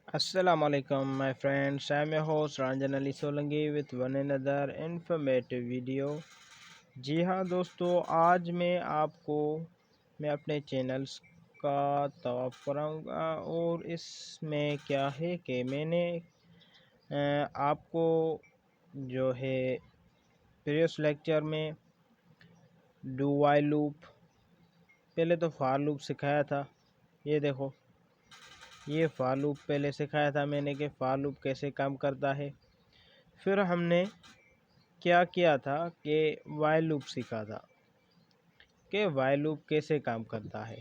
Assalamu alaikum my friends. I'm your host Ranjan Ali Solangi with one another informative video. जी हाँ दोस्तों, आज मैं अपने चैनल्स का तवाफ़ कराऊँगा और इसमें क्या है कि मैंने आपको जो है प्रीवियस लेक्चर में डू वाइल लूप, पहले तो फॉर लूप सिखाया था। ये देखो, ये फॉर लूप पहले सिखाया था मैंने कि फॉर लूप कैसे काम करता है। फिर हमने क्या किया था कि वाइल लूप सीखा था कि वाइल लूप कैसे काम करता है।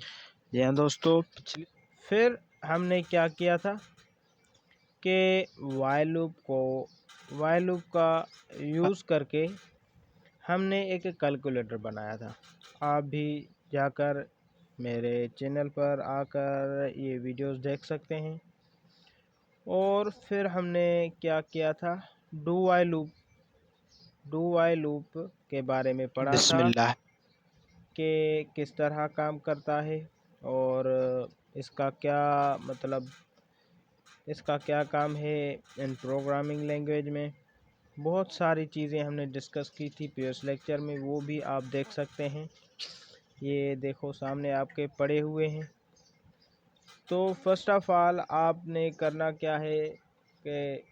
जी हाँ दोस्तों, फिर हमने क्या किया था कि वाइल लूप का यूज़ करके हमने एक कैलकुलेटर बनाया था। आप भी जाकर मेरे चैनल पर आकर ये वीडियोस देख सकते हैं। और फिर हमने क्या किया था, डू वाइल लूप के बारे में पढ़ा था बिस्मिल्लाह। कि किस तरह काम करता है और इसका क्या मतलब, इसका क्या काम है इन प्रोग्रामिंग लैंग्वेज में। बहुत सारी चीज़ें हमने डिस्कस की थी प्रीवियस लेक्चर में, वो भी आप देख सकते हैं। ये देखो सामने आपके पड़े हुए हैं। तो फर्स्ट ऑफ ऑल आपने करना क्या है कि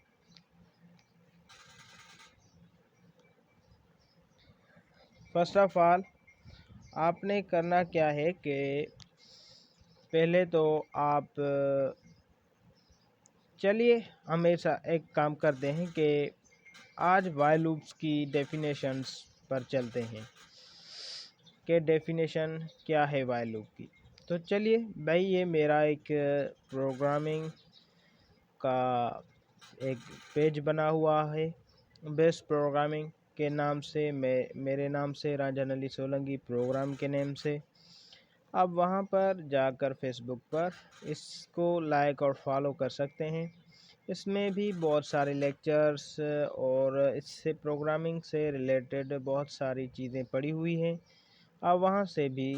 आपने करना क्या है कि पहले तो आप चलिए हमेशा एक काम करते हैं कि आज वाइल लूप्स की डेफिनेशंस पर चलते हैं कि डेफिनेशन क्या है वाइल लूप की। तो चलिए भाई, ये मेरा एक प्रोग्रामिंग का एक पेज बना हुआ है बेस्ट प्रोग्रामिंग के नाम से, मेरे नाम से राजन अली सोलंकी प्रोग्राम के नेम से। आप वहाँ पर जाकर फेसबुक पर इसको लाइक और फॉलो कर सकते हैं। इसमें भी बहुत सारे लेक्चर्स और इससे प्रोग्रामिंग से रिलेटेड बहुत सारी चीज़ें पड़ी हुई हैं। आप वहाँ से भी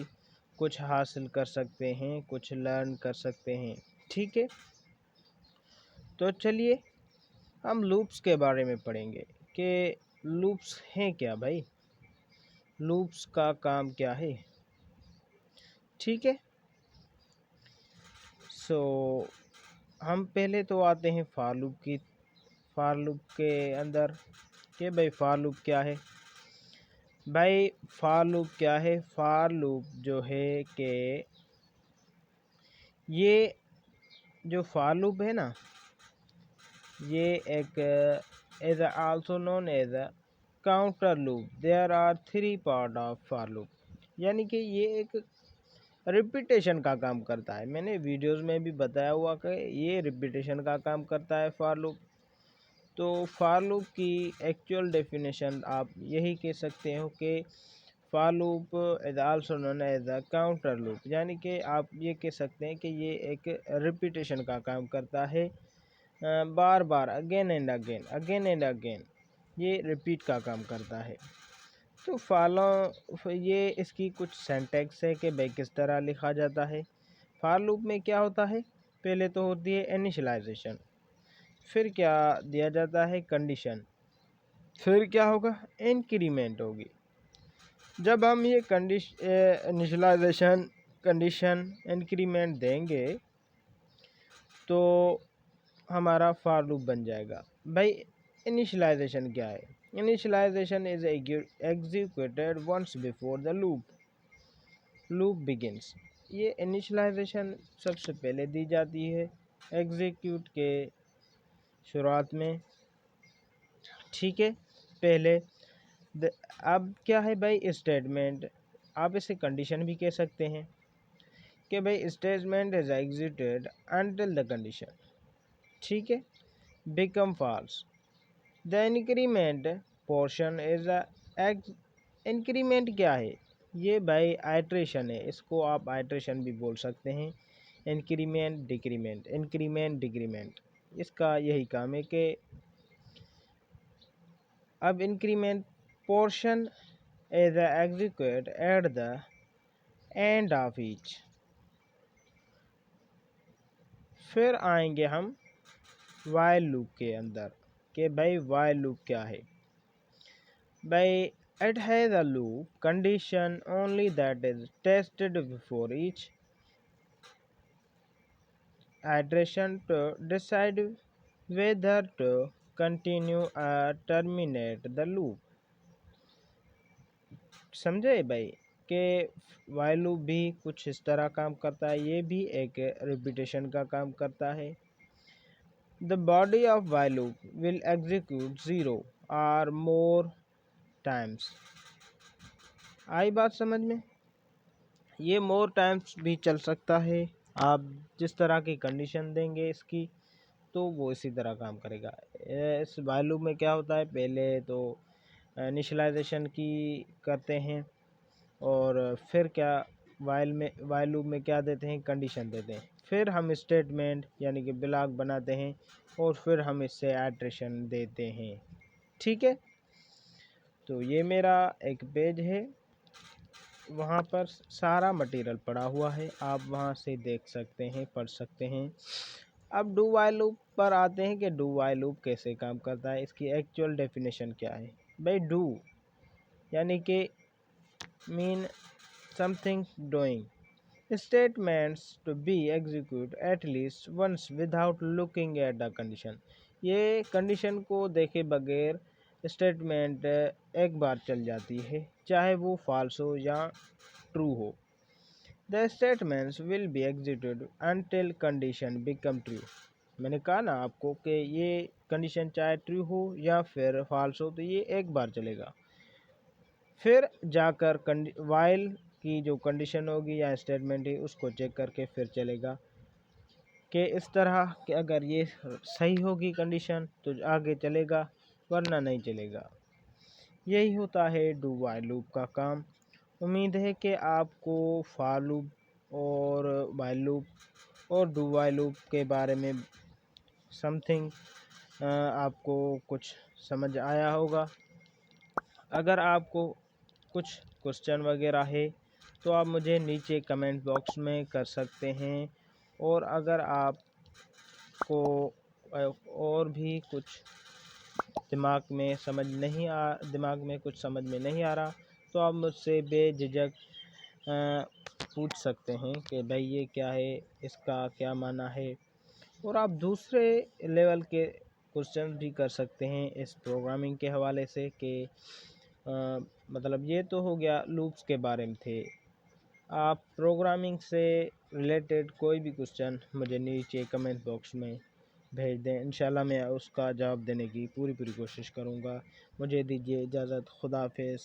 कुछ हासिल कर सकते हैं, कुछ लर्न कर सकते हैं। ठीक है, तो चलिए हम लूप्स के बारे में पढ़ेंगे कि लूप्स हैं क्या भाई, लूप्स का काम क्या है। ठीक है, सो हम पहले तो आते हैं फॉर लूप के अंदर कि भाई फॉर लूप क्या है। भाई फॉर लूप क्या है, फॉर लूप जो है कि ये जो फॉर लूप है ना, ये एक is also known as a counter loop. There are three part of for loop, यानी कि ये एक रिपीटेशन का काम करता है। मैंने वीडियोस में भी बताया हुआ कि ये रिपीटेशन का काम करता है फॉर लूप। तो फॉर लूप की एक्चुअल डेफिनेशन आप यही कह सकते हो कि for loop is also known as a counter loop, यानी कि आप ये कह सकते हैं कि ये एक रिपीटेशन का काम करता है। बार बार अगेन एंड अगेन ये रिपीट का काम करता है। तो फॉलो ये इसकी कुछ सेंटेक्स है कि भाई किस तरह लिखा जाता है। फॉर लूप में क्या होता है, पहले तो होती है इनिशियलाइजेशन, फिर क्या दिया जाता है कंडीशन, फिर क्या होगा इंक्रीमेंट होगी। जब हम ये इनिशियलाइजेशन, कंडीशन, इंक्रीमेंट देंगे तो हमारा फॉर लूप बन जाएगा। भाई इनिशियलाइजेशन क्या है, initialization is executed once before the loop begins. ये इनिशियलाइजेशन सबसे पहले दी जाती है एग्जीक्यूट के शुरुआत में। ठीक है, पहले अब क्या है भाई स्टेटमेंट, आप इसे कंडीशन भी कह सकते हैं कि भाई statement is executed until the condition, ठीक है, become false. The increment portion is increment क्या है, ये भाई आइट्रेशन है, इसको आप आइट्रेशन भी बोल सकते हैं। इंक्रीमेंट डिक्रीमेंट इसका यही काम है कि अब increment portion is execute at the end of each. फिर आएंगे हम वाइल लूप के अंदर कि भाई वाइल लूप क्या है। भाई it has a loop condition only that is tested before each iteration to decide whether to continue or terminate the loop। समझे भाई कि while लूप भी कुछ इस तरह काम करता है, ये भी एक रिपीटेशन का काम करता है। The body of while loop will execute 0 or more times। आई बात समझ में? ये मोर टाइम्स भी चल सकता है। आप जिस तरह की कंडीशन देंगे इसकी तो वो इसी तरह काम करेगा। इस while लूप में क्या होता है, पहले तो इनिशियलाइजेशन की करते हैं और फिर क्या while लूप में क्या देते हैं, कंडीशन देते हैं। फिर हम स्टेटमेंट यानी कि ब्लॉक बनाते हैं और फिर हम इससे इटरेशन देते हैं। ठीक है, तो ये मेरा एक पेज है, वहाँ पर सारा मटेरियल पड़ा हुआ है, आप वहाँ से देख सकते हैं, पढ़ सकते हैं। अब डू वाइल लूप पर आते हैं कि डू वाइल लूप कैसे काम करता है, इसकी एक्चुअल डेफिनेशन क्या है। भाई डू यानी कि mean something doing statements to be execute at least once without looking at the condition. ये कंडीशन को देखे बगैर स्टेटमेंट एक बार चल जाती है, चाहे वो फॉल्स हो या ट्रू हो। The statements will be executed until condition become true. मैंने कहा ना आपको कि ये कंडीशन चाहे ट्रू हो या फिर फॉल्स हो तो ये एक बार चलेगा, फिर जाकर वाइल की जो कंडीशन होगी या स्टेटमेंट है उसको चेक करके फिर चलेगा कि इस तरह कि अगर ये सही होगी कंडीशन तो आगे चलेगा, वरना नहीं चलेगा। यही होता है डू वाइल लूप का काम। उम्मीद है कि आपको फॉर लूप और वाइल लूप और डू वाइल लूप के बारे में समथिंग आपको कुछ समझ आया होगा। अगर आपको कुछ क्वेश्चन वगैरह है तो आप मुझे नीचे कमेंट बॉक्स में कर सकते हैं, और अगर आपको और भी कुछ दिमाग में कुछ समझ में नहीं आ रहा तो आप मुझसे बेझिझक पूछ सकते हैं कि भाई ये क्या है, इसका क्या माना है। और आप दूसरे लेवल के क्वेश्चन भी कर सकते हैं इस प्रोग्रामिंग के हवाले से कि मतलब ये तो हो गया लूप्स के बारे में थे। आप प्रोग्रामिंग से रिलेटेड कोई भी क्वेश्चन मुझे नीचे कमेंट बॉक्स में भेज दें, इंशाल्लाह मैं उसका जवाब देने की पूरी कोशिश करूँगा। मुझे दीजिए इजाज़त, खुदा हाफिज़।